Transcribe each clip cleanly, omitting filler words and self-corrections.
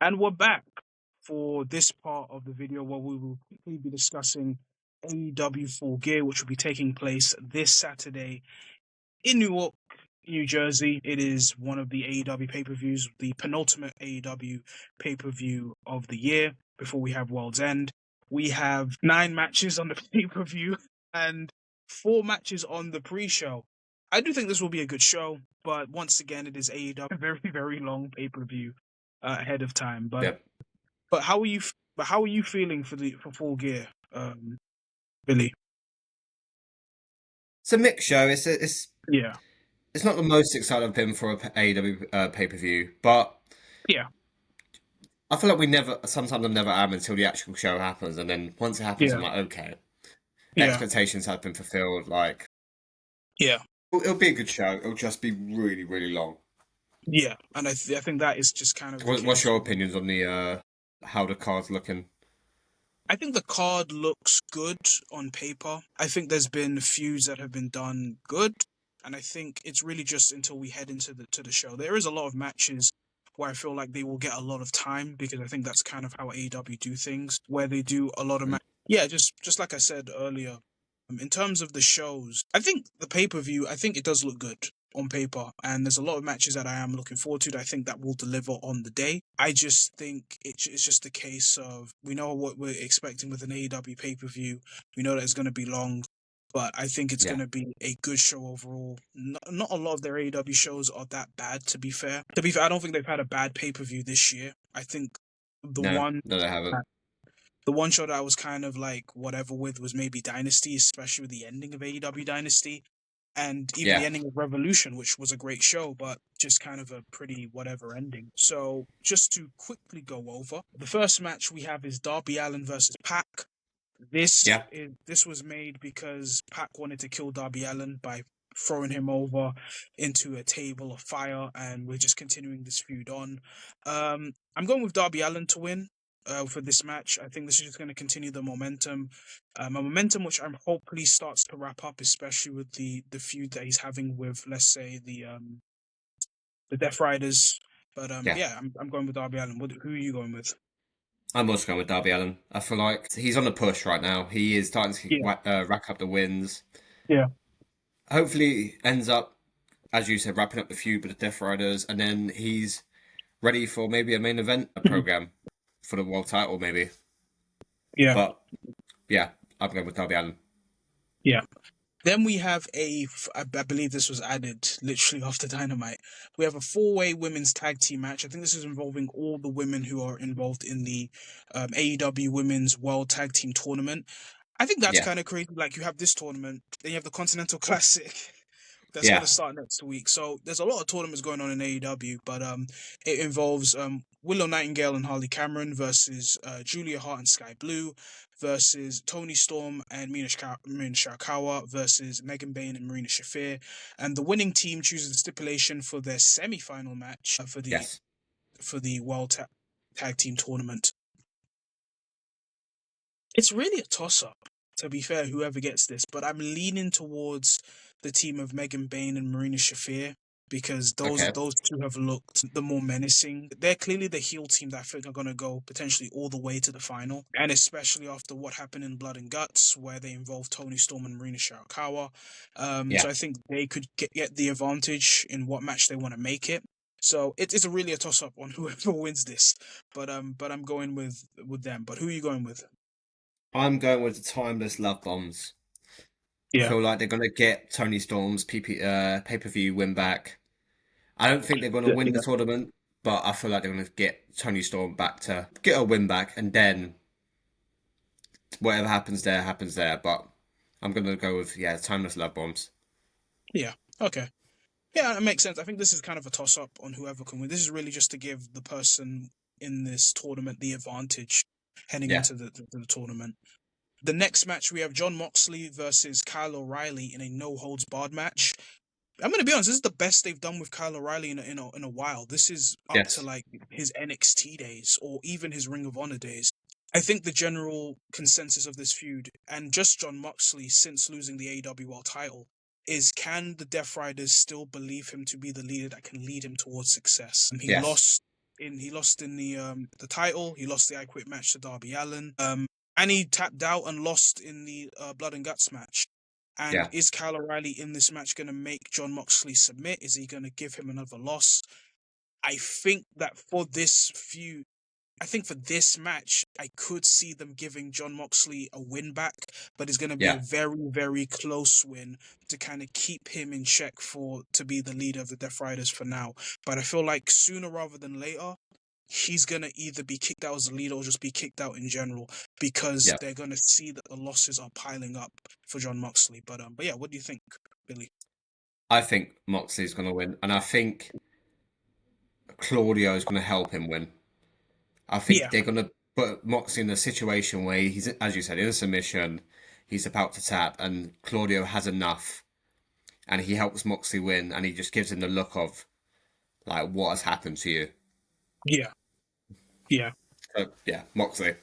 And we're back for this part of the video where we will quickly be discussing AEW Full Gear, which will be taking place this Saturday in Newark, New Jersey. It is one of the AEW pay-per-views, the penultimate AEW pay-per-view of the year before we have World's End. We have 9 matches on the pay-per-view and 4 matches on the pre-show. I do think this will be a good show, but once again, it is AEW, a very, very long pay-per-view ahead of time. But but how are you? But how are you feeling for Full Gear, Billy? It's a mixed show. It's Yeah, not the most excited I've been for a AEW pay per view, but yeah, I feel like we never. Sometimes I never am until the actual show happens, and then once it happens, I'm yeah, like, okay, yeah, expectations have been fulfilled. Like, yeah, it'll be a good show. It'll just be really, really long. yeah. And I think that is just kind of the What's case. your opinions on the how the card's looking? I think the card looks good on paper. I think there's been feuds that have been done good, and I think it's really just until we head into the show. There is a lot of matches where I feel like they will get a lot of time because I think that's kind of how AEW do things, where they do a lot of yeah, just like I said earlier. In terms of the shows, I think the pay-per-view, I think it does look good on paper, and there's a lot of matches that I am looking forward to that I think that will deliver on the day. I just think it's just a case of we know what we're expecting with an AEW pay-per-view. We know that it's going to be long, but I think it's Yeah, going to be a good show overall. Not a lot of their AEW shows are that bad, to be fair. I don't think they've had a bad pay-per-view this year. I think the no, one no, they haven't. the one show that I was kind of like whatever with was maybe Dynasty, especially with the ending of AEW Dynasty and even the Yeah, ending of Revolution, which was a great show, but just kind of a pretty whatever ending. So just to quickly go over, the first match we have is Darby Allin versus Pac. yeah, This was made because Pac wanted to kill Darby Allin by throwing him over into a table of fire, and we're just continuing this feud on. I'm going with Darby Allin to win for this match. I think this is just going to continue the momentum, a momentum which I'm hopefully starts to wrap up, especially with the feud that he's having with, let's say, the Death Riders. But yeah. yeah, I'm going with Darby Allin. Who are you going with? I'm also going with Darby Allin. I feel like he's on a push right now. He is starting to Yeah, rack up the wins. yeah. Hopefully, ends up, as you said, wrapping up the feud with the Death Riders, and then he's ready for maybe a main event program for the world title, maybe. Yeah, But yeah, I'm going with Darby Allin. yeah. Then we have I believe this was added literally after Dynamite. We have a 4-way women's tag team match. I think this is involving all the women who are involved in the AEW Women's World Tag Team Tournament. I think that's Yeah, kind of crazy. Like you have this tournament, then you have the Continental Classic. That's going yeah, to start next week. So there's a lot of tournaments going on in AEW, but it involves Willow Nightingale and Harley Cameron versus Julia Hart and Sky Blue versus Tony Storm and Mina Shirakawa versus Megan Bayne and Marina Shafir. And the winning team chooses the stipulation for their semi-final match yes, for the World Tag Team Tournament. It's really a toss-up, to be fair, whoever gets this, but I'm leaning towards the team of Megan Bayne and Marina Shafir because okay, those two have looked the more menacing. They're clearly the heel team that I think are going to go potentially all the way to the final, and especially after what happened in Blood and Guts, where they involved Tony Storm and Marina Shirakawa. So yeah. I think they could get the advantage in what match they want to make it. So it's really a toss up on whoever wins this, but I'm going with them. But who are you going with? I'm going with the timeless love bombs. I Yeah. feel like they're going to get Tony Storm's pay per view win back. I don't think they're going to Yeah, win the yeah, tournament, but I feel like they're going to get Tony Storm back to get a win back, and then whatever happens there happens there. But I'm going to go with timeless love bombs. yeah. Okay. Yeah, it makes sense. I think this is kind of a toss up on whoever can win. This is really just to give the person in this tournament the advantage heading Yeah, into the tournament. The next match we have John Moxley versus Kyle O'Reilly in a no holds barred match. I'm going to be honest, this is the best they've done with Kyle O'Reilly in a while. This is up to yes, like his NXT days or even his Ring of Honor days. I think the general consensus of this feud, and just John Moxley since losing the AEW World title, is can the Death Riders still believe him to be the leader that can lead him towards success? And he yes, lost he lost in the title. He lost the I Quit match to Darby Allin. And he tapped out and lost in the Blood and Guts match. And Yeah, is Kyle O'Reilly in this match going to make John Moxley submit? Is he going to give him another loss? I think that for this feud, I think for this match, I could see them giving John Moxley a win back, but it's going to be a yeah. very, very close win to kind of keep him in check to be the leader of the Death Riders for now. But I feel like sooner rather than later, he's going to either be kicked out as the leader or just be kicked out in general because Yeah. they're going to see that the losses are piling up for John Moxley. But yeah, what do you think, Billy? I think Moxley's going to win, and I think Claudio is going to help him win. I think Yeah, they're going to put Moxley in a situation where he's, as you said, in a submission. He's about to tap, and Claudio has enough, and he helps Moxley win, and he just gives him the look of like, what has happened to you? yeah, yeah, So yeah, Moxley.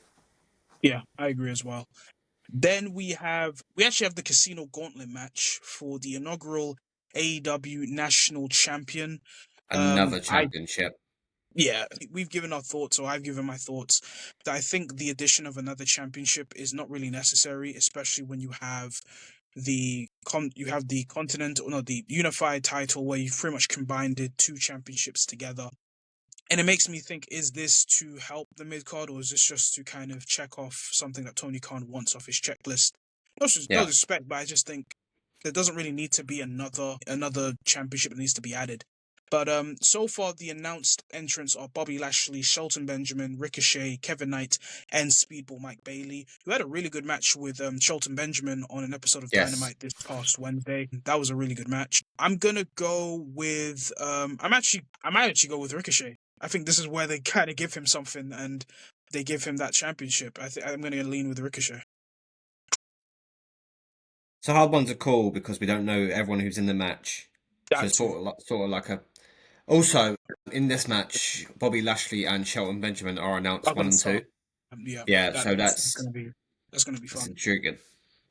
yeah, I agree as well. Then we actually have the Casino Gauntlet match for the inaugural AEW National Champion. Another I championship. Yeah, we've given our thoughts, or I've given my thoughts. That I think the addition of another championship is not really necessary, especially when you have you have the continental, no, the unified title where you've pretty much combined the two championships together. And it makes me think, is this to help the mid card, or is this just to kind of check off something that Tony Khan wants off his checklist? No Yeah. disrespect, but I just think there doesn't really need to be another championship that needs to be added. But so far the announced entrants are Bobby Lashley, Shelton Benjamin, Ricochet, Kevin Knight, and Speedball Mike Bailey, who had a really good match with Shelton Benjamin on an episode of Yes. Dynamite this past Wednesday. That was a really good match. I'm gonna go with I might actually go with Ricochet. I think this is where they kind of give him something and they give him that championship. I think I'm going to lean with Ricochet. So hard ones are cool because we don't know everyone who's in the match. So That it's too. sort of like a. Also, in this match, Bobby Lashley and Shelton Benjamin are I'm announced one going to and start. two. Yeah, Yeah, so that's that's going to be that's fun. intriguing.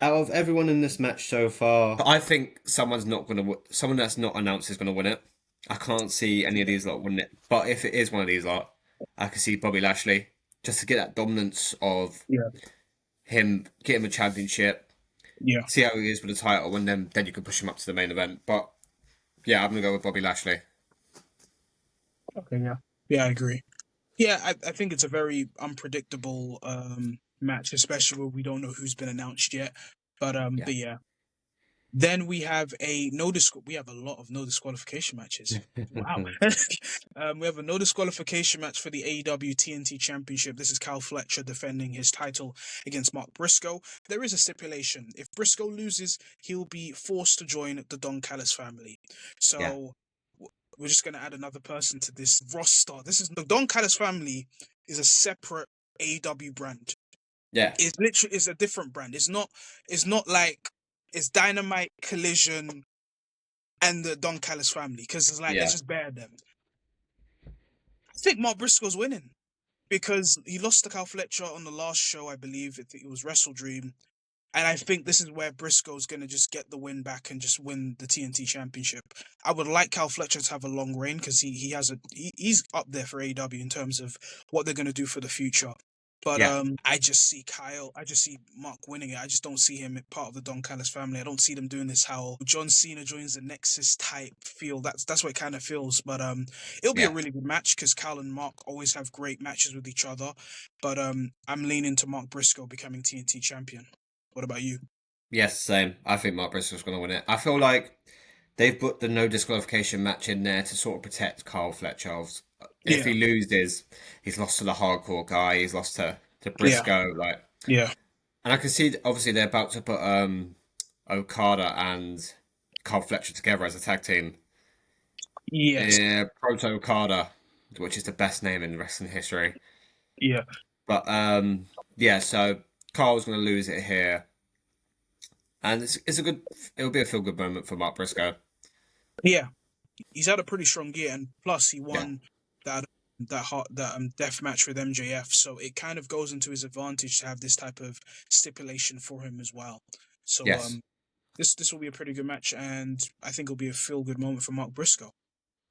Out of everyone in this match so far, I think someone's not going to. Someone that's not announced is going to win it. I can't see any of Yeah, these lot winning it. But if it is one of these lot, I can see Bobby Lashley just to get that dominance of yeah, him, get him a championship, yeah. see how he is with the title, and then you can push him up to the main event. But yeah, I'm gonna go with Bobby Lashley. Okay, yeah, yeah. I agree. Yeah, I think it's a very unpredictable match, especially where we don't know who's been announced yet. Yeah. But yeah, then we have we have a lot of no disqualification matches. Wow. We have a no disqualification match for the AEW TNT Championship. This is Cal Fletcher defending his title against Mark Briscoe. There is a stipulation. If Briscoe loses, he'll be forced to join the Don Callis family. Yeah. So we're just going to add another person to this roster. This is the Don Callis family is a separate AEW brand. Yeah. It's literally is a different brand. It's not like it's Dynamite, Collision, and the Don Callis family because it's like let's Yeah. just bear them. I think Mark Briscoe's winning because he lost to Cal Fletcher on the last show, I believe. I think it was Wrestle Dream. And I think this is where Briscoe's going to just get the win back and just win the TNT Championship. I would like Cal Fletcher to have a long reign because he's up there for AEW in terms of what they're going to do for the future. But Yeah. I just see Mark winning it. I just don't see him part of the Don Callis family. I don't see them doing this how John Cena joins the Nexus type feel. That's what it kind of feels. But it'll be a Yeah. really good match because Cal and Mark always have great matches with each other. But I'm leaning to Mark Briscoe becoming TNT champion. What about you? Yes, same. I think Mark Briscoe's gonna win it. I feel like they've put the no disqualification match in there to sort of protect Carl Fletcher. If Yeah, he loses, he's lost to the hardcore guy. He's lost to yeah, Briscoe. Like, yeah, and I can see obviously they're about to put Okada and Carl Fletcher together as a tag team. yes, Yeah, Proto Okada, which is the best name in wrestling history. yeah, But yeah, so Carl's going to lose it here, and it's a good. It'll be a feel good moment for Mark Briscoe. yeah. He's had a pretty strong year, and plus he Yeah. won that death match with MJF, so it kind of goes into his advantage to have this type of stipulation for him as well. So Yes. this will be a pretty good match, and I think it'll be a feel good moment for Mark Briscoe.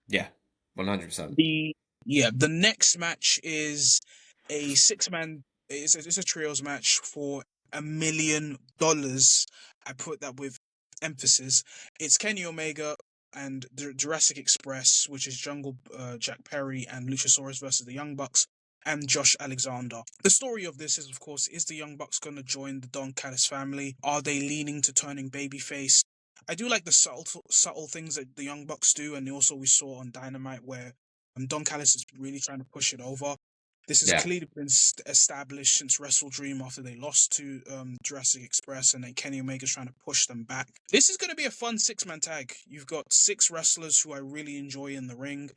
Yeah. 100%. The Yeah, the next match is a six-man. It's a trios match for $1 million. I put that with emphasis. It's Kenny Omega and Jurassic Express, which is Jungle Jack Perry and Luchasaurus versus the Young Bucks and Josh Alexander. The story of this is, of course, is the Young Bucks going to join the Don Callis family? Are they leaning to turning babyface? I do like the subtle things that the Young Bucks do, and also we saw on Dynamite where Don Callis is really trying to push it over. This has Yeah, clearly been established since Wrestle Dream after they lost to Jurassic Express, and then Kenny Omega's trying to push them back. This is going to be a fun six-man tag. You've got six wrestlers who I really enjoy in the ring.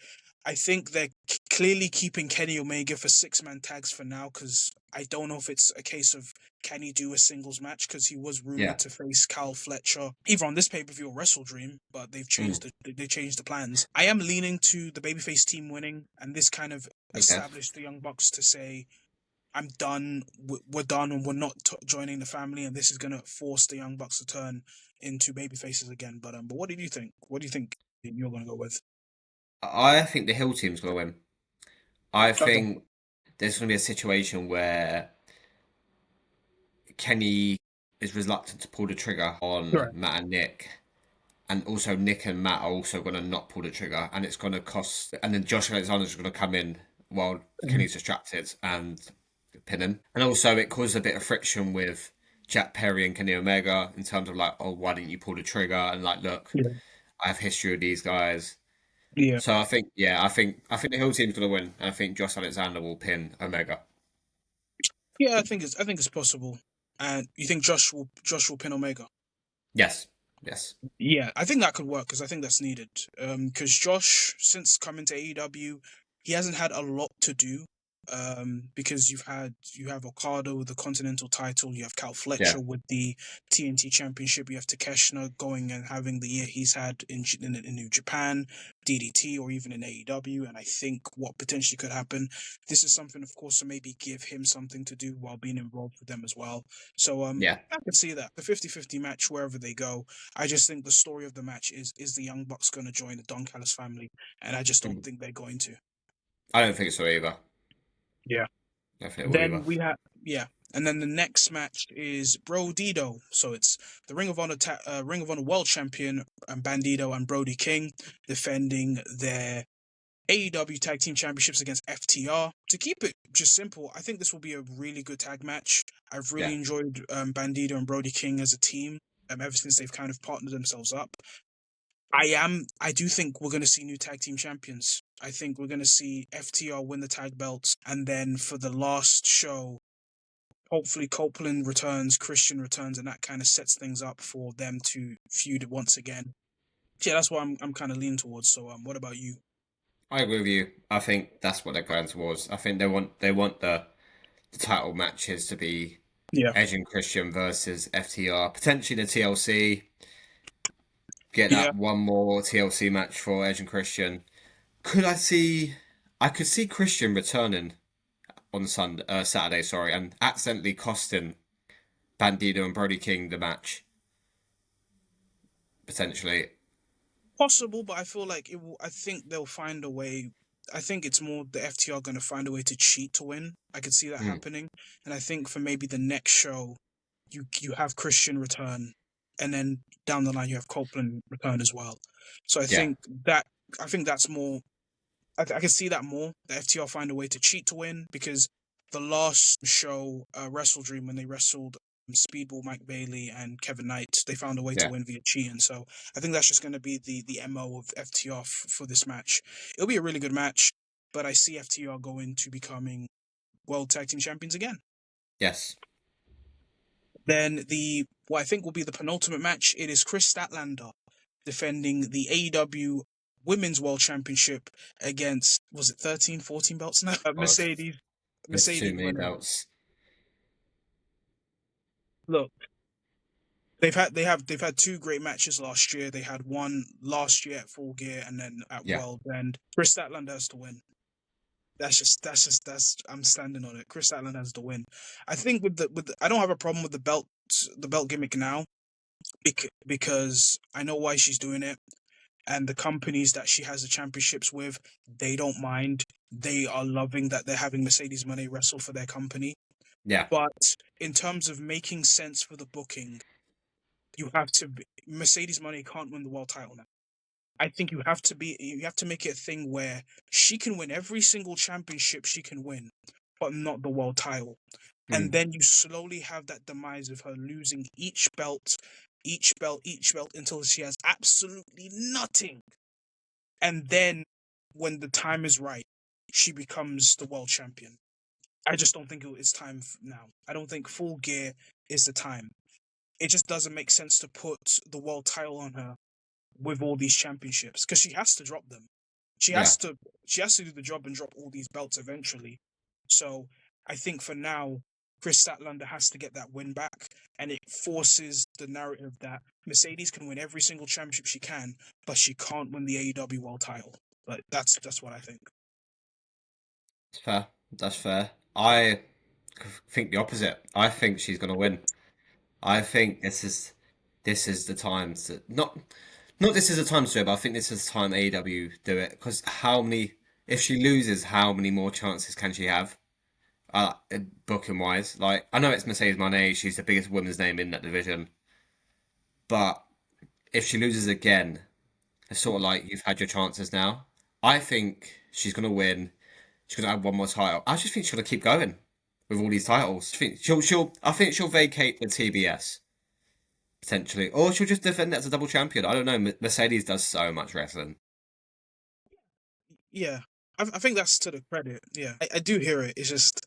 I think they're clearly keeping Kenny Omega for six-man tags for now, because I don't know if it's a case of can he do a singles match, because he was yeah. rumored to face Kyle Fletcher either on this pay-per-view or Wrestle Dream, but they've changed they changed the plans. I am leaning to the babyface team winning, and this kind of Okay. established the Young Bucks to say, I'm done, we're done, and we're not joining the family, and this is going to force the Young Bucks to turn into baby faces again. But what did you think? What do you think you're going to go with? I think the Hill team's going to win. I Okay. think there's going to be a situation where Kenny is reluctant to pull the trigger on Correct. Matt and Nick. And also Nick and Matt are also going to not pull the trigger, and it's going to cost. And then Josh Alexander's going to come in while Mhm. Kenny's distracted and pin him. And also it caused a bit of friction with Jack Perry and Kenny Omega in terms of like, oh, why didn't you pull the trigger? And like, look, Yeah. I have history with these guys. Yeah. So I think, yeah, I think the Hill team's going to win, and I think Josh Alexander will pin Omega. Yeah. I think it's possible. And you think Josh will pin Omega? Yes, yes, Yeah, I think that could work because I think that's needed. Because Josh, since coming to AEW, he hasn't had a lot to do. Because you have Okada with the Continental title, you have Cal yeah, Fletcher with the TNT Championship, you have Takeshita going and having the year he's had in New Japan, DDT, or even in AEW. And I think what potentially could happen, this is something, of course, to maybe give him something to do while being involved with them as well. So yeah. I can see that the 50-50 match wherever they go. I just think the story of the match is the Young Bucks going to join the Don Callis family, and I just don't think they're going to. I don't think so either. Yeah. I don't think it will either. Then we have yeah, and then the next match is Brodido. So it's the Ring of Honor World Champion Bandito and Brody King defending their AEW Tag Team Championships against FTR. To keep it just simple, I think this will be a really good tag match. I've Yeah, really enjoyed Bandito and Brody King as a team ever since they've kind of partnered themselves up. I do think we're going to see new tag team champions. I think we're going to see FTR win the tag belts, and then for the last show, hopefully Copeland returns, Christian returns, and that kind of sets things up for them to feud once again. Yeah, that's what I'm kind of leaning towards. So, what about you? I agree with you. I think that's what they're going towards. I think they want the title matches to be Yeah, Edge and Christian versus FTR, potentially the TLC. Get yeah, that one more TLC match for Edge and Christian. Could I see? I could see Christian returning on Saturday, sorry, and accidentally costing Bandito and Brody King the match potentially. possible, but I feel like it will. I think they'll find a way. I think it's more the FTR going to find a way to cheat to win. I could see that Mm, happening, and I think for maybe the next show, you have Christian return, and then down the line you have Copeland return as well. So yeah, I think that's more. I can see that more. The FTR find a way to cheat to win because the last show, Wrestle Dream, when they wrestled Speedball, Mike Bailey, and Kevin Knight, they found a way to yeah, win via cheating. So I think that's just going to be the MO of FTR for this match. It'll be a really good match, but I see FTR going to becoming World Tag Team Champions again. yes. Then what I think will be the penultimate match, it is Chris Statlander defending the AEW Women's World Championship against, was it 13, 14 belts now? God, there's too Mercedes many Moné. belts. Look, they've had two great matches last year. They had one last year at Full Gear and then at Yeah, World. And Chris Statlander has to win. That's I'm standing on it. Chris Statlander has to win. I think I don't have a problem with the belt gimmick now because I know why she's doing it. and the companies that she has the championships with, they don't mind. They are loving that they're having Mercedes Moné wrestle for their company. Yeah. But in terms of making sense for the booking, you have to Mercedes Moné can't win the world title now. I think you have to make it a thing where she can win every single championship she can win, but not the world title. And Mm. then you slowly have that demise of her losing each belt, each belt, each belt until she has absolutely nothing. And then when the time is right, she becomes the world champion. I just don't think it's time now. I don't think Full Gear is the time. It just doesn't make sense to put the world title on her with all these championships because she has to drop them. She Yeah. has to she has to do the job and drop all these belts eventually. So I think for now, Chris Statlander has to get that win back, and it forces the narrative that Mercedes can win every single championship she can, but she can't win the AEW World Title. But that's what I think. It's fair. That's fair. I think the opposite. I think she's gonna win. I think this is the time to not this is the time to do it, but I think this is the time AEW do it because how many if she loses, how many more chances can she have? Uh, Booking wise, like I know it's Mercedes Moné, she's the biggest women's name in that division, but if she loses again, it's sort of like you've had your chances now. I think she's gonna win. She's gonna have one more title. I just think she's gonna keep going with all these titles. I think she'll vacate the TBS potentially, or she'll just defend it as a double champion. I don't know. Mercedes does so much wrestling. Yeah, I think that's to the credit. Yeah, I do hear it. It's just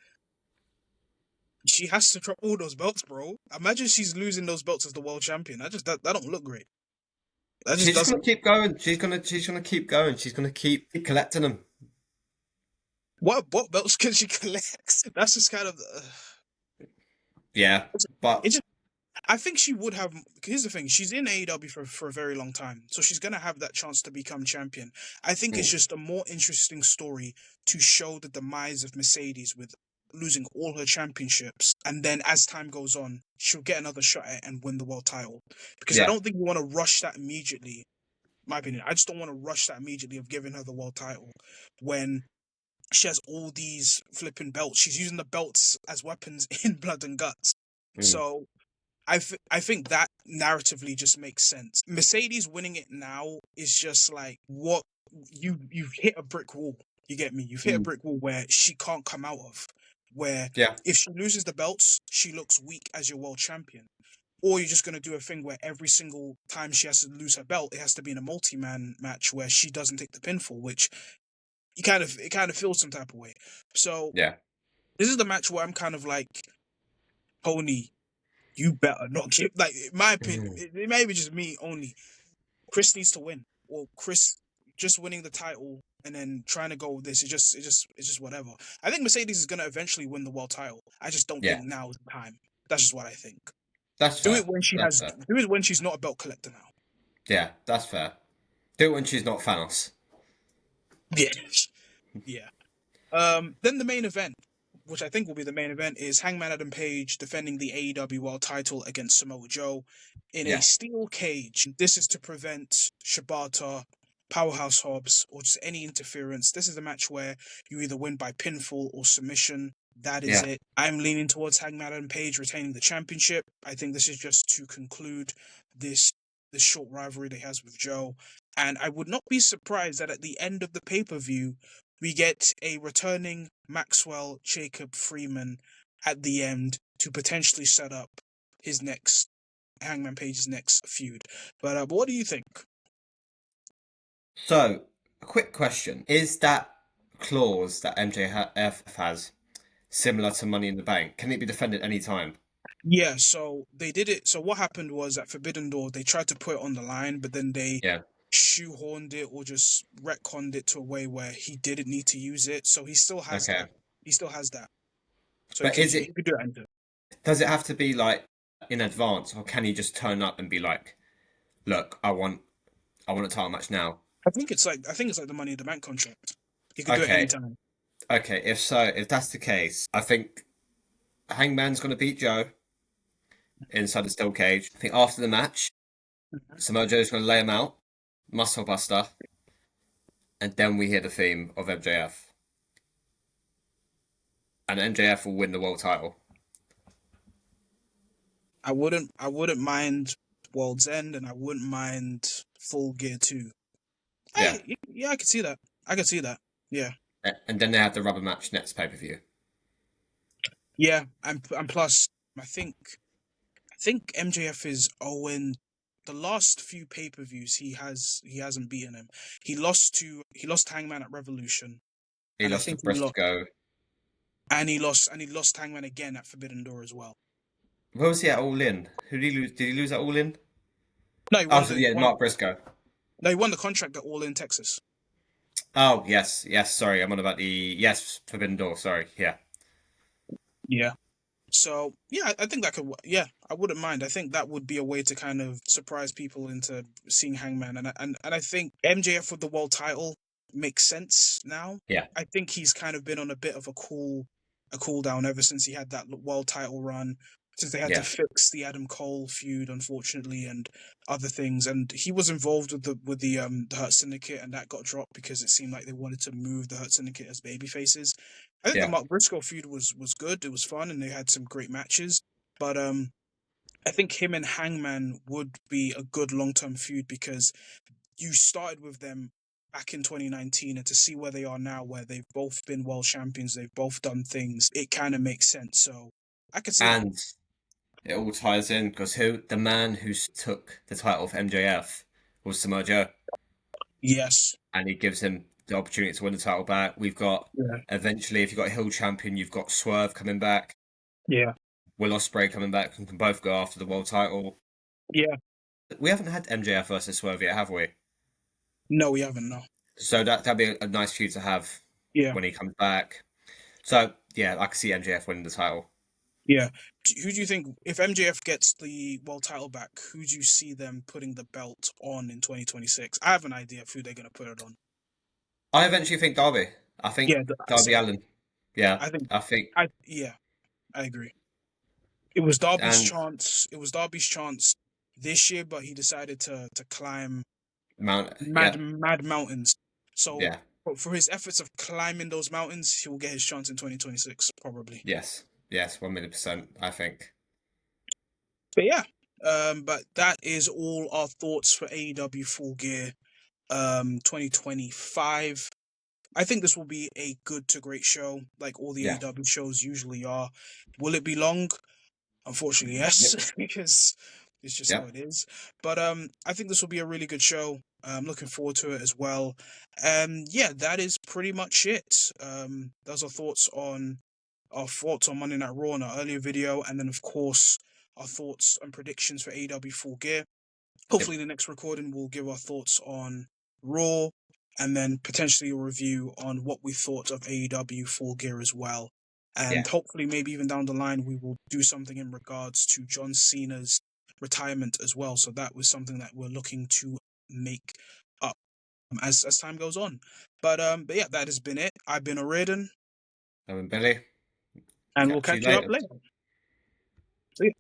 she has to drop all those belts, bro. Imagine she's losing those belts as the world champion. That don't look great. That just She's just gonna doesn't. keep going. She's gonna keep going. She's gonna keep collecting them. What belts can she collect? That's just kind of. Yeah, It but just. I think she would have. Here's the thing: she's in AEW for a very long time, so she's gonna have that chance to become champion. I think it's mm, just a more interesting story to show the demise of Mercedes with losing all her championships, and then as time goes on, she'll get another shot at it and win the world title. Because I yeah, don't think you want to rush that immediately. My opinion, I just don't want to rush that immediately of giving her the world title when she has all these flipping belts. She's using the belts as weapons in Blood and Guts. mm, So I think that narratively just makes sense. Mercedes winning it now is just like what you've hit a brick wall. You get me? You've hit a mm, brick wall where she can't come out of. Where yeah, if she loses the belts, she looks weak as your world champion. Or you're just gonna do a thing where every single time she has to lose her belt, it has to be in a multi-man match where she doesn't take the pinfall, which it kind of feels some type of way. So yeah. this is the match where I'm kind of like, Tony, you better not give. Like, in my opinion, Mm, it may be just me only. Chris needs to win, or Chris just winning the title and then trying to go with this. It's just whatever. I think Mercedes is gonna eventually win the world title. I just don't yeah, think now is the time. That's just what I think. that's Do fair. it when she That's has. fair. Do it when she's not a belt collector now. Yeah, that's fair. Do it when she's not Thanos. Yeah, yeah. Then the main event, which I think will be the main event, is Hangman Adam Page defending the AEW World Title against Samoa Joe in a Yeah, steel cage. This is to prevent Shibata, Powerhouse Hobbs, or just any interference. This is a match where you either win by pinfall or submission. That is yeah. it. I'm leaning towards Hangman Adam Page retaining the championship. I think this is just to conclude this this short rivalry that he has with Joe. And I would not be surprised that at the end of the pay-per-view, we get a returning Maxwell Jacob Freeman at the end to potentially set up his next Hangman Page's next feud. But what do you think? So, a quick question: is that clause that MJF has similar to Money in the Bank? Can it be defended any time? Yeah, so they did it. So what happened was at Forbidden Door, they tried to put it on the line, but then they Yeah. shoehorned it or just retconned it to a way where he didn't need to use it. So he still has Okay. that. He still has that. So But is he it? could do it. Does it have to be like in advance, or can he just turn up and be like, "Look, I want a title match now." I think it's like the Money in the Bank contract. He could do it Okay. anytime. Okay. If that's the case, I think Hangman's gonna beat Joe inside the steel cage. I think after the match, Samoa Joe's gonna lay him out, Muscle Buster, and then we hear the theme of MJF, and MJF will win the world title. I wouldn't mind World's End, and I wouldn't mind Full Gear 2. Yeah, Yeah, I could see that. I could see that. Yeah. and then they have the rubber match next pay-per-view. Yeah, and plus I think MJF is Owen. The last few pay-per-views he hasn't beaten him. He lost Hangman at Revolution, He and I lost to think he lost Briscoe. and he lost Hangman again at Forbidden Door as well. Where was he at All In? Who did he lose? Did he lose at All In? No, he Oh, won so the yeah, one. Mark Briscoe. No, he won the contract at All in Texas. Oh, yes, yes. Sorry, I'm on about the yes Forbidden Door. Sorry, yeah, Yeah. So yeah, I think that could. Yeah, I wouldn't mind. I think that would be a way to kind of surprise people into seeing Hangman, and I think MJF with the world title makes sense now. yeah, I think he's kind of been on a bit of a cool down ever since he had that world title run. Since they had to yeah, fix the Adam Cole feud, unfortunately, and other things, and he was involved with the Hurt Syndicate, and that got dropped because it seemed like they wanted to move the Hurt Syndicate as baby faces. I think the yeah. Mark Briscoe feud was good. It was fun, and they had some great matches. But I think him and Hangman would be a good long term feud because you started with them back in 2019, and to see where they are now, where they've both been world champions, they've both done things. It kind of makes sense. So I could see that. And it all ties in because the man who took the title of MJF was Samoa Joe, Yes. and he gives him the opportunity to win the title back. We've got Yeah. eventually, if you've got a Hill champion, you've got Swerve coming back, Yeah. Will Ospreay coming back, and can both go after the world title. Yeah. We haven't had MJF versus Swerve yet, have we? No, we haven't. No. So that'd be a nice feud to have Yeah. when he comes back. So yeah, I can see MJF winning the title. Yeah. Who do you think, if MJF gets the world title back, who do you see them putting the belt on in 2026? I have an idea of who they're going to put it on. I eventually think Darby. I think Yeah, Darby same. Allen. Yeah, I think I think yeah, I agree. It was Darby's and chance. It was Darby's chance this year, but he decided to climb Mount. mad Yeah, mad mountains. So yeah, for his efforts of climbing those mountains, he will get his chance in 2026 probably. yes, yes, 1,000,000%. I think. But yeah, but that is all our thoughts for AEW Full Gear 2025. I think this will be a good to great show, like all the Yeah. AEW shows usually are. Will it be long? Unfortunately, yes, Yep. because it's just how Yep. it is. But I think this will be a really good show. I'm looking forward to it as well. And yeah, that is pretty much it. Those are our thoughts on Monday Night Raw in our earlier video, and then of course our thoughts and predictions for AEW Full Gear. Yep. Hopefully, the next recording will give our thoughts on Raw, and then potentially a review on what we thought of AEW Full Gear as well. Yeah. And hopefully, maybe even down the line, we will do something in regards to John Cena's retirement as well. So that was something that we're looking to make up as time goes on. But yeah, that has been it. I've been Oriodan, I'm Billy. and we'll Catch you catch you up later. later. See ya.